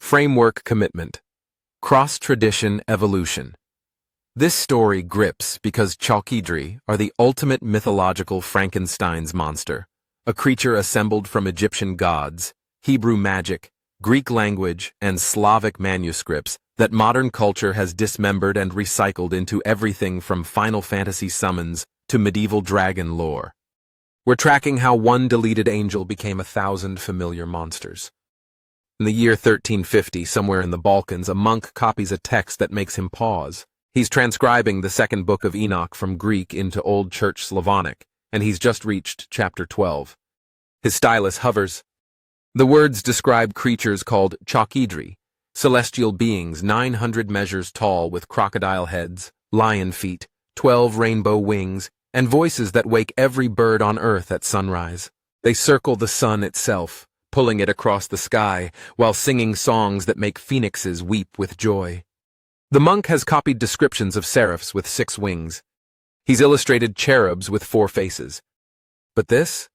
Framework commitment. Cross-tradition evolution. This story grips because chalkydri are the ultimate mythological Frankenstein's monster, a creature assembled from Egyptian gods, Hebrew magic, Greek language, and Slavic manuscripts that modern culture has dismembered and recycled into everything from Final Fantasy summons to medieval dragon lore. We're tracking how one deleted angel became 1,000 familiar monsters. In the year 1350, somewhere in the Balkans, a monk copies a text that makes him pause. He's transcribing the second book of Enoch from Greek into Old Church Slavonic, and he's just reached chapter 12. His stylus hovers. The words describe creatures called chalkydri, celestial beings 900 measures tall with crocodile heads, lion feet, 12 rainbow wings, and voices that wake every bird on earth at sunrise. They circle the sun itself, pulling it across the sky, while singing songs that make phoenixes weep with joy. The monk has copied descriptions of seraphs with 6 wings. He's illustrated cherubs with 4 faces. But this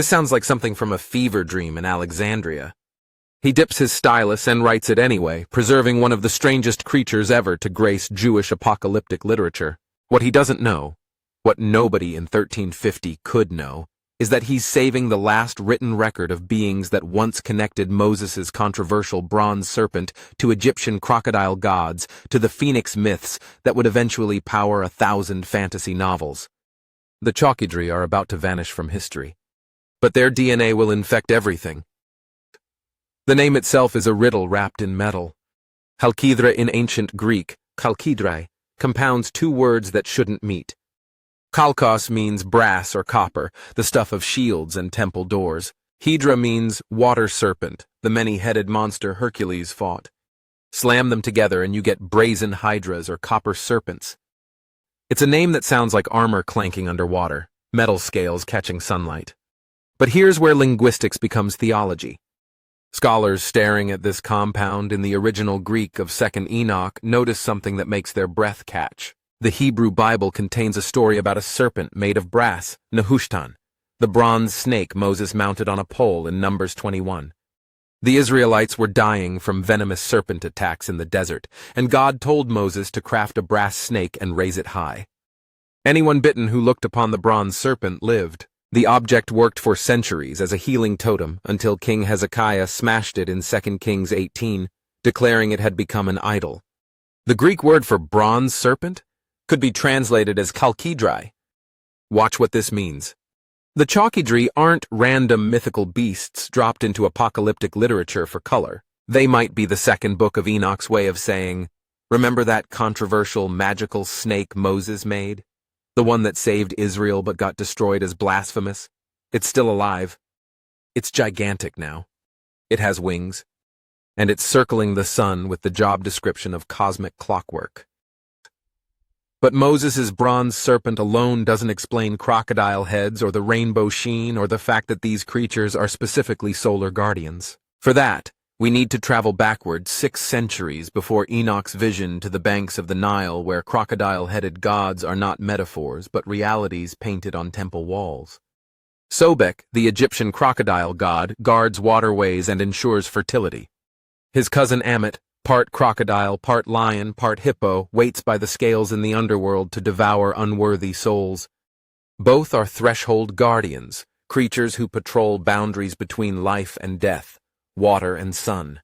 sounds like something from a fever dream in Alexandria. He dips his stylus and writes it anyway, preserving one of the strangest creatures ever to grace Jewish apocalyptic literature. What he doesn't know, what nobody in 1350 could know, is that he's saving the last written record of beings that once connected Moses' controversial bronze serpent to Egyptian crocodile gods to the phoenix myths that would eventually power 1,000 fantasy novels. The chalkydri are about to vanish from history, but their DNA will infect everything. The name itself is a riddle wrapped in metal. Chalkydra in ancient Greek, chalkydri, compounds 2 words that shouldn't meet. Chalkos means brass or copper, the stuff of shields and temple doors. Hydra means water serpent, the many-headed monster Hercules fought. Slam them together and you get brazen hydras or copper serpents. It's a name that sounds like armor clanking underwater, metal scales catching sunlight. But here's where linguistics becomes theology. Scholars staring at this compound in the original Greek of 2nd Enoch notice something that makes their breath catch. The Hebrew Bible contains a story about a serpent made of brass, Nehushtan, the bronze snake Moses mounted on a pole in Numbers 21. The Israelites were dying from venomous serpent attacks in the desert, and God told Moses to craft a brass snake and raise it high. Anyone bitten who looked upon the bronze serpent lived. The object worked for centuries as a healing totem until King Hezekiah smashed it in 2 Kings 18, declaring it had become an idol. The Greek word for bronze serpent could be translated as chalkydri. Watch what this means. The chalkydri aren't random mythical beasts dropped into apocalyptic literature for color. They might be the second book of Enoch's way of saying, remember that controversial magical snake Moses made? The one that saved Israel but got destroyed as blasphemous? It's still alive. It's gigantic now. It has wings. And it's circling the sun with the job description of cosmic clockwork. But Moses' bronze serpent alone doesn't explain crocodile heads or the rainbow sheen or the fact that these creatures are specifically solar guardians. For that, we need to travel backward 6 centuries before Enoch's vision to the banks of the Nile where crocodile-headed gods are not metaphors but realities painted on temple walls. Sobek, the Egyptian crocodile god, guards waterways and ensures fertility. His cousin Ammit, part crocodile, part lion, part hippo, waits by the scales in the underworld to devour unworthy souls. Both are threshold guardians, creatures who patrol boundaries between life and death, water and sun.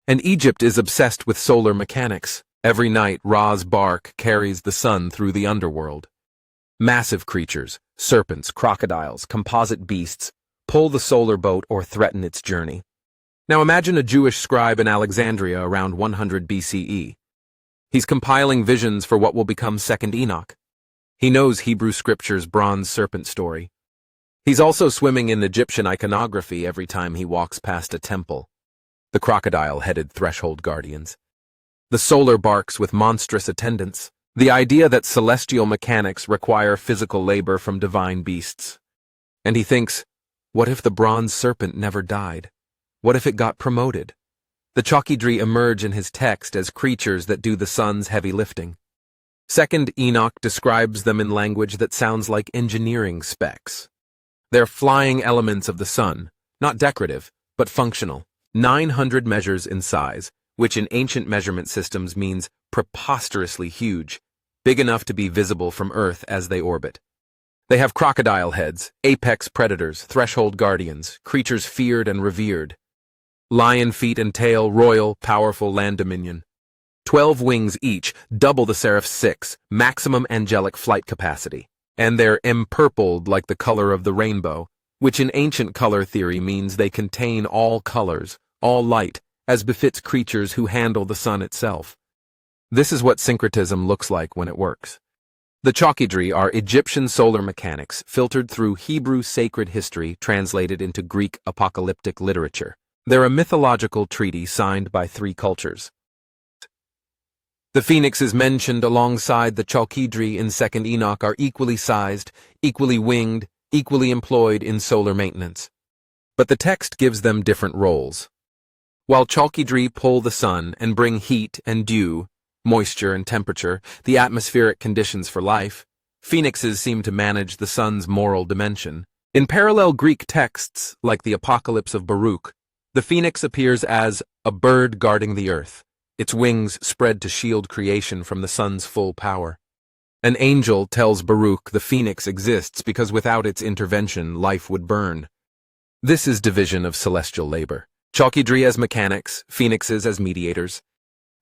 And Egypt is obsessed with solar mechanics. Every night, Ra's bark carries the sun through the underworld. Massive creatures, serpents, crocodiles, composite beasts, pull the solar boat or threaten its journey. Now imagine a Jewish scribe in Alexandria around 100 BCE. He's compiling visions for what will become 2nd Enoch. He knows Hebrew scripture's bronze serpent story. He's also swimming in Egyptian iconography every time he walks past a temple. The crocodile-headed threshold guardians. The solar barks with monstrous attendants. The idea that celestial mechanics require physical labor from divine beasts. And he thinks, what if the bronze serpent never died? What if it got promoted? The chalkydri emerge in his text as creatures that do the sun's heavy lifting. 2nd Enoch describes them in language that sounds like engineering specs. They're flying elements of the sun, not decorative, but functional. 900 measures in size, which in ancient measurement systems means preposterously huge, big enough to be visible from Earth as they orbit. They have crocodile heads, apex predators, threshold guardians, creatures feared and revered. Lion feet and tail, royal, powerful land dominion. 12 wings each, double the seraph's 6, maximum angelic flight capacity. And they're empurpled like the color of the rainbow, which in ancient color theory means they contain all colors, all light, as befits creatures who handle the sun itself. This is what syncretism looks like when it works. The chalkydri are Egyptian solar mechanics filtered through Hebrew sacred history translated into Greek apocalyptic literature. They're a mythological treaty signed by 3 cultures. The phoenixes mentioned alongside the chalkydri in 2nd Enoch are equally sized, equally winged, equally employed in solar maintenance. But the text gives them different roles. While chalkydri pull the sun and bring heat and dew, moisture and temperature, the atmospheric conditions for life, phoenixes seem to manage the sun's moral dimension. In parallel Greek texts, like the Apocalypse of Baruch, the phoenix appears as a bird guarding the earth, its wings spread to shield creation from the sun's full power. An angel tells Baruch the phoenix exists because without its intervention, life would burn. This is division of celestial labor. Chalkydri as mechanics, phoenixes as mediators.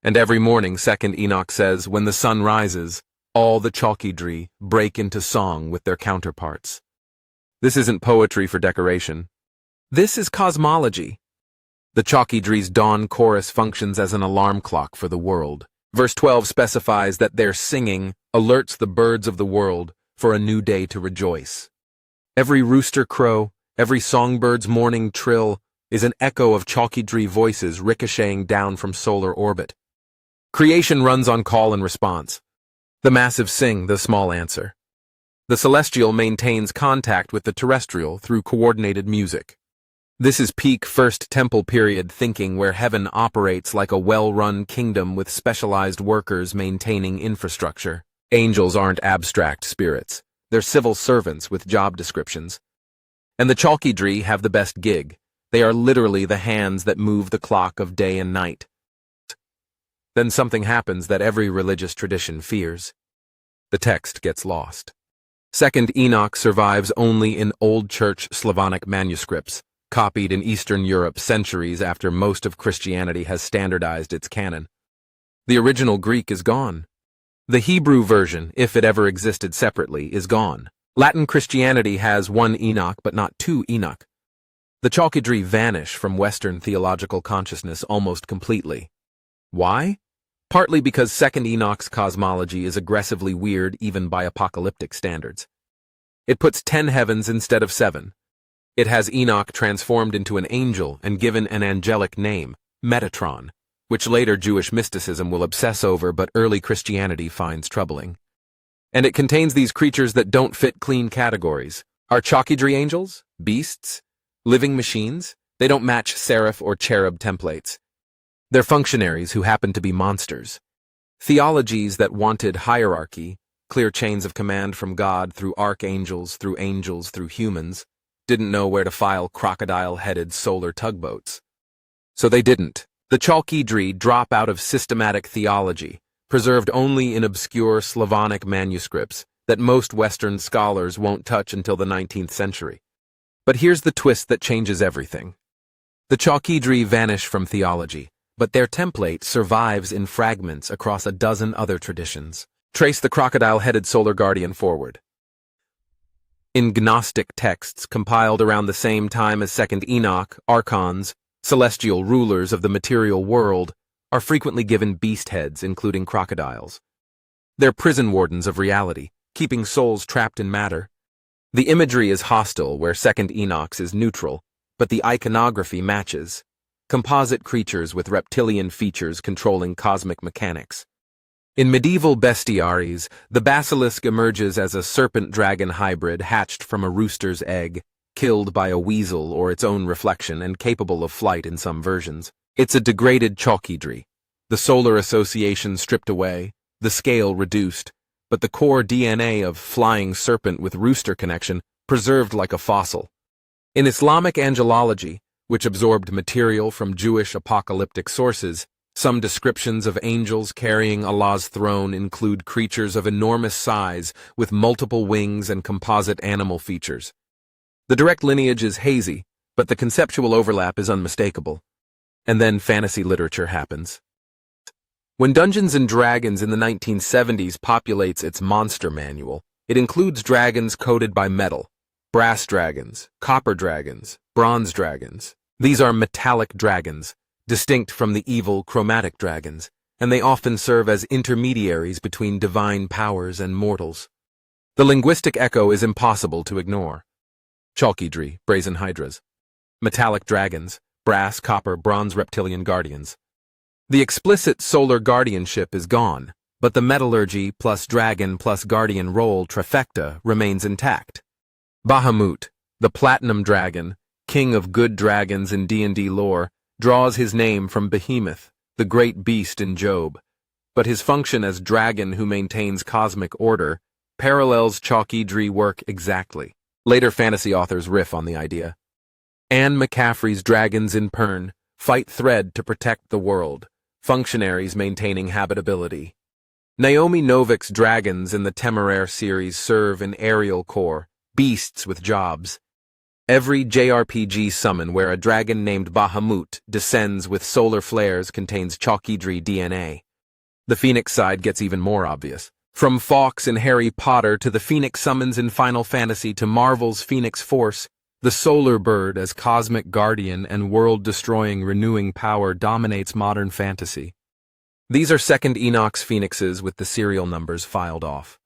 And every morning, 2nd Enoch says, when the sun rises, all the chalkydri break into song with their counterparts. This isn't poetry for decoration. This is cosmology. The chalkydri's dawn chorus functions as an alarm clock for the world. Verse 12 specifies that their singing alerts the birds of the world for a new day to rejoice. Every rooster crow, every songbird's morning trill is an echo of chalkydri voices ricocheting down from solar orbit. Creation runs on call and response. The massive sing, the small answer. The celestial maintains contact with the terrestrial through coordinated music. This is peak First Temple period thinking where heaven operates like a well-run kingdom with specialized workers maintaining infrastructure. Angels aren't abstract spirits. They're civil servants with job descriptions. And the chalkydri have the best gig. They are literally the hands that move the clock of day and night. Then something happens that every religious tradition fears. The text gets lost. 2nd Enoch survives only in Old Church Slavonic manuscripts, copied in Eastern Europe centuries after most of Christianity has standardized its canon. The original Greek is gone. The Hebrew version, if it ever existed separately, is gone. Latin Christianity has 1 Enoch but not 2 Enoch. The chalkydri vanish from Western theological consciousness almost completely. Why? Partly because 2nd Enoch's cosmology is aggressively weird even by apocalyptic standards. It puts 10 heavens instead of 7. It has Enoch transformed into an angel and given an angelic name, Metatron, which later Jewish mysticism will obsess over but early Christianity finds troubling. And it contains these creatures that don't fit clean categories. Are chalkydri angels? Beasts? Living machines? They don't match seraph or cherub templates. They're functionaries who happen to be monsters. Theologies that wanted hierarchy, clear chains of command from God through archangels, through angels, through humans, didn't know where to file crocodile-headed solar tugboats. So they didn't. The chalkydri drop out of systematic theology, preserved only in obscure Slavonic manuscripts that most Western scholars won't touch until the 19th century. But here's the twist that changes everything. The chalkydri vanish from theology, but their template survives in fragments across a dozen other traditions. Trace the crocodile-headed solar guardian forward. In Gnostic texts compiled around the same time as 2nd Enoch, archons, celestial rulers of the material world, are frequently given beast heads, including crocodiles. They're prison wardens of reality, keeping souls trapped in matter. The imagery is hostile, where 2nd Enoch's is neutral, but the iconography matches. Composite creatures with reptilian features controlling cosmic mechanics. In medieval bestiaries, the basilisk emerges as a serpent-dragon hybrid hatched from a rooster's egg, killed by a weasel or its own reflection and capable of flight in some versions. It's a degraded chalkydri, the solar association stripped away, the scale reduced, but the core DNA of flying serpent with rooster connection preserved like a fossil. In Islamic angelology, which absorbed material from Jewish apocalyptic sources. Some descriptions of angels carrying Allah's throne include creatures of enormous size with multiple wings and composite animal features. The direct lineage is hazy, but the conceptual overlap is unmistakable. And then fantasy literature happens. When Dungeons & Dragons in the 1970s populates its monster manual, it includes dragons coated by metal, brass dragons, copper dragons, bronze dragons. These are metallic dragons, distinct from the evil chromatic dragons, and they often serve as intermediaries between divine powers and mortals. The linguistic echo is impossible to ignore. Chalkydri, brazen hydras. Metallic dragons, brass, copper, bronze reptilian guardians. The explicit solar guardianship is gone, but the metallurgy plus dragon plus guardian role trifecta remains intact. Bahamut, the platinum dragon, king of good dragons in D&D lore, draws his name from Behemoth, the great beast in Job, but his function as dragon who maintains cosmic order parallels chalkydri work exactly. Later fantasy authors riff on the idea. Anne McCaffrey's dragons in Pern fight thread to protect the world, functionaries maintaining habitability. Naomi Novik's dragons in the Temeraire series serve an aerial core, beasts with jobs. Every JRPG summon where a dragon named Bahamut descends with solar flares contains chalkydri DNA. The Phoenix side gets even more obvious. From Fawkes in Harry Potter to the Phoenix summons in Final Fantasy to Marvel's Phoenix Force, the solar bird as cosmic guardian and world-destroying renewing power dominates modern fantasy. These are second Enoch's phoenixes with the serial numbers filed off.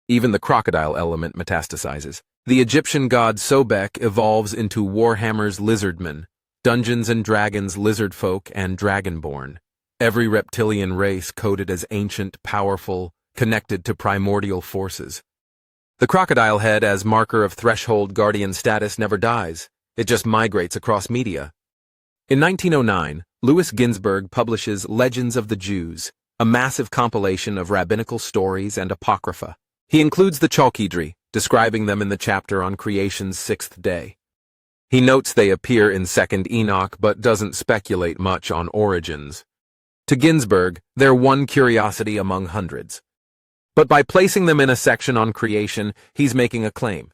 Even the crocodile element metastasizes. The Egyptian god Sobek evolves into Warhammer's lizardmen, Dungeons & Dragons lizardfolk and dragonborn. Every reptilian race coded as ancient, powerful, connected to primordial forces. The crocodile head as marker of threshold guardian status never dies. It just migrates across media. In 1909, Louis Ginzberg publishes Legends of the Jews, a massive compilation of rabbinical stories and apocrypha. He includes the chalkydri, describing them in the chapter on creation's sixth day. He notes they appear in 2nd Enoch but doesn't speculate much on origins. To Ginzberg, they're one curiosity among hundreds. But by placing them in a section on creation, he's making a claim.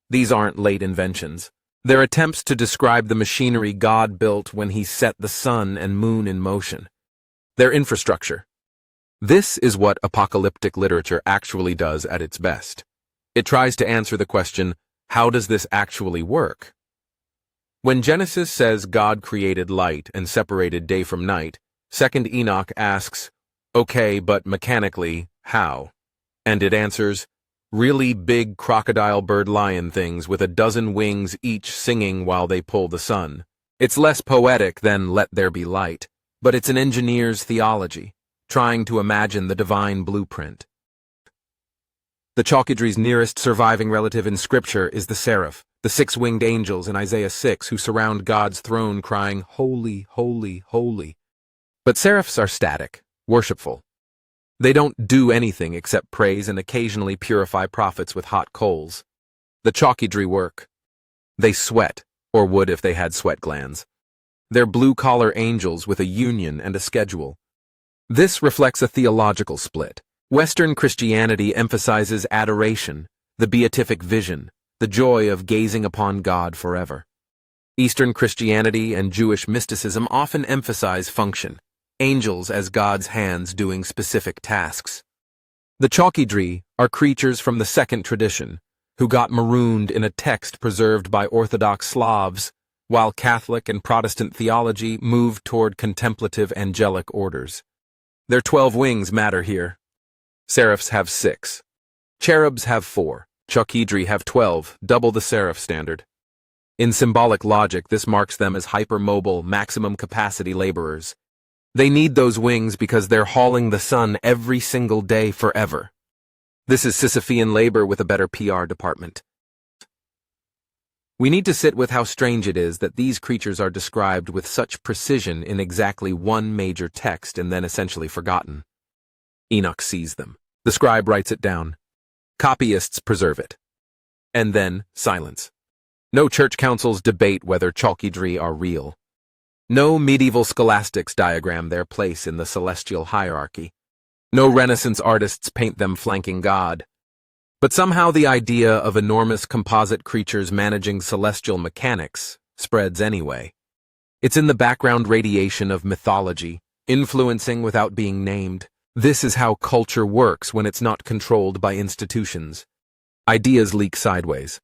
These aren't late inventions. They're attempts to describe the machinery God built when he set the sun and moon in motion. Their infrastructure. This is what apocalyptic literature actually does at its best. It tries to answer the question, how does this actually work? When Genesis says God created light and separated day from night, 2nd Enoch asks, okay, but mechanically, how? And it answers, really big crocodile bird lion things with a dozen wings each singing while they pull the sun. It's less poetic than let there be light, but it's an engineer's theology, trying to imagine the divine blueprint. The chalkydri's nearest surviving relative in Scripture is the seraph, the six-winged angels in Isaiah 6 who surround God's throne crying, holy, holy, holy. But seraphs are static, worshipful. They don't do anything except praise and occasionally purify prophets with hot coals. The chalkydri work. They sweat, or would if they had sweat glands. They're blue-collar angels with a union and a schedule. This reflects a theological split. Western Christianity emphasizes adoration, the beatific vision, the joy of gazing upon God forever. Eastern Christianity and Jewish mysticism often emphasize function, angels as God's hands doing specific tasks. The chalkydri are creatures from the second tradition, who got marooned in a text preserved by Orthodox Slavs, while Catholic and Protestant theology moved toward contemplative angelic orders. Their 12 wings matter here. Seraphs have 6. Cherubs have 4. Chalkydri have 12, double the seraph standard. In symbolic logic, this marks them as hypermobile, maximum capacity laborers. They need those wings because they're hauling the sun every single day forever. This is Sisyphean labor with a better PR department. We need to sit with how strange it is that these creatures are described with such precision in exactly one major text and then essentially forgotten. Enoch sees them. The scribe writes it down. Copyists preserve it. And then, silence. No church councils debate whether chalkydri are real. No medieval scholastics diagram their place in the celestial hierarchy. No Renaissance artists paint them flanking God. But somehow the idea of enormous composite creatures managing celestial mechanics spreads anyway. It's in the background radiation of mythology, influencing without being named. This is how culture works when it's not controlled by institutions. Ideas leak sideways.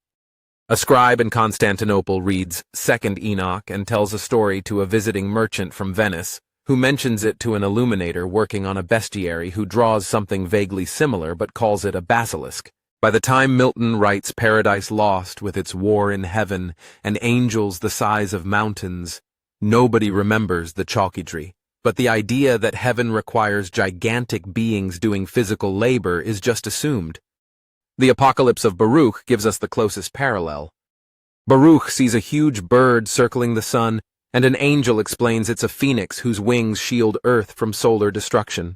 A scribe in Constantinople reads 2nd Enoch and tells a story to a visiting merchant from Venice, who mentions it to an illuminator working on a bestiary who draws something vaguely similar but calls it a basilisk. By the time Milton writes Paradise Lost with its war in heaven and angels the size of mountains, nobody remembers the chalkydri. But the idea that heaven requires gigantic beings doing physical labor is just assumed. The Apocalypse of Baruch gives us the closest parallel. Baruch sees a huge bird circling the sun, and an angel explains it's a phoenix whose wings shield Earth from solar destruction.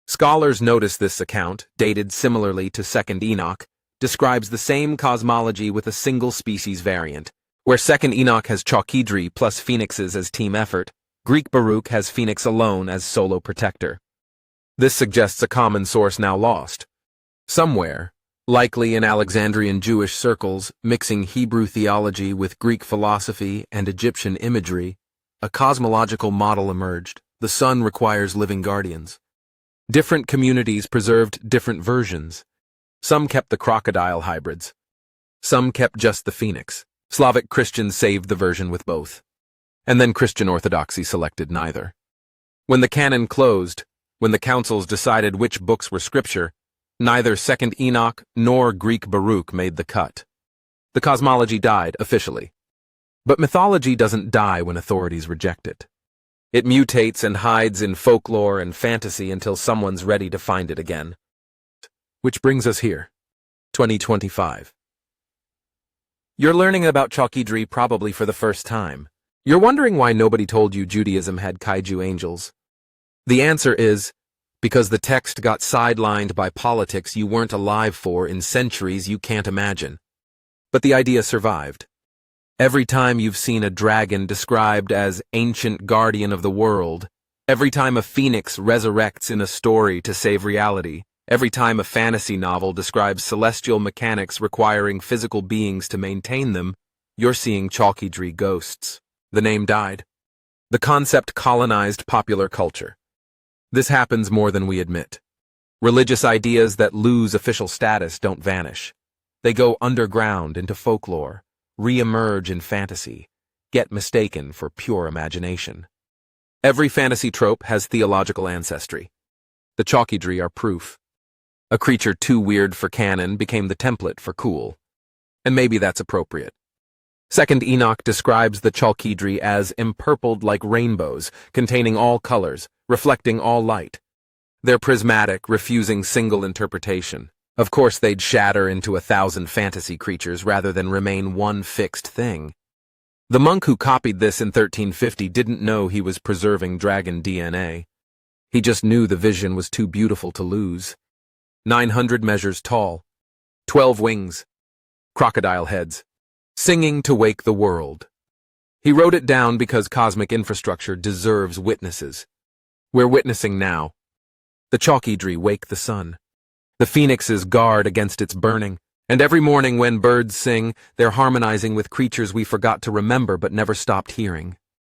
Scholars notice this account, dated similarly to 2nd Enoch, describes the same cosmology with a single species variant. Where 2nd Enoch has chalkydri plus phoenixes as team effort, Greek Baruch has phoenix alone as solo protector. This suggests a common source now lost. Somewhere, likely in Alexandrian Jewish circles, mixing Hebrew theology with Greek philosophy and Egyptian imagery, a cosmological model emerged. The sun requires living guardians. Different communities preserved different versions. Some kept the crocodile hybrids. Some kept just the phoenix. Slavic Christians saved the version with both. And then Christian Orthodoxy selected neither. When the canon closed, when the councils decided which books were scripture, neither 2nd Enoch nor Greek Baruch made the cut. The cosmology died, officially. But mythology doesn't die when authorities reject it. It mutates and hides in folklore and fantasy until someone's ready to find it again. Which brings us here, 2025. You're learning about chalkydri probably for the first time. You're wondering why nobody told you Judaism had kaiju angels. The answer is, because the text got sidelined by politics you weren't alive for in centuries you can't imagine. But the idea survived. Every time you've seen a dragon described as ancient guardian of the world, every time a phoenix resurrects in a story to save reality, every time a fantasy novel describes celestial mechanics requiring physical beings to maintain them, you're seeing chalkydri ghosts. The name died. The concept colonized popular culture. This happens more than we admit. Religious ideas that lose official status don't vanish. They go underground into folklore, re-emerge in fantasy, get mistaken for pure imagination. Every fantasy trope has theological ancestry. The chalkydri are proof. A creature too weird for canon became the template for cool. And maybe that's appropriate. 2nd Enoch describes the chalkydri as empurpled like rainbows, containing all colors, reflecting all light. They're prismatic, refusing single interpretation. Of course they'd shatter into 1,000 fantasy creatures rather than remain one fixed thing. The monk who copied this in 1350 didn't know he was preserving dragon DNA. He just knew the vision was too beautiful to lose. 900 measures tall, 12 wings, crocodile heads, singing to wake the world. He wrote it down because cosmic infrastructure deserves witnesses. We're witnessing now. The chalkydri wake the sun. The phoenixes guard against its burning. And every morning when birds sing, they're harmonizing with creatures we forgot to remember but never stopped hearing.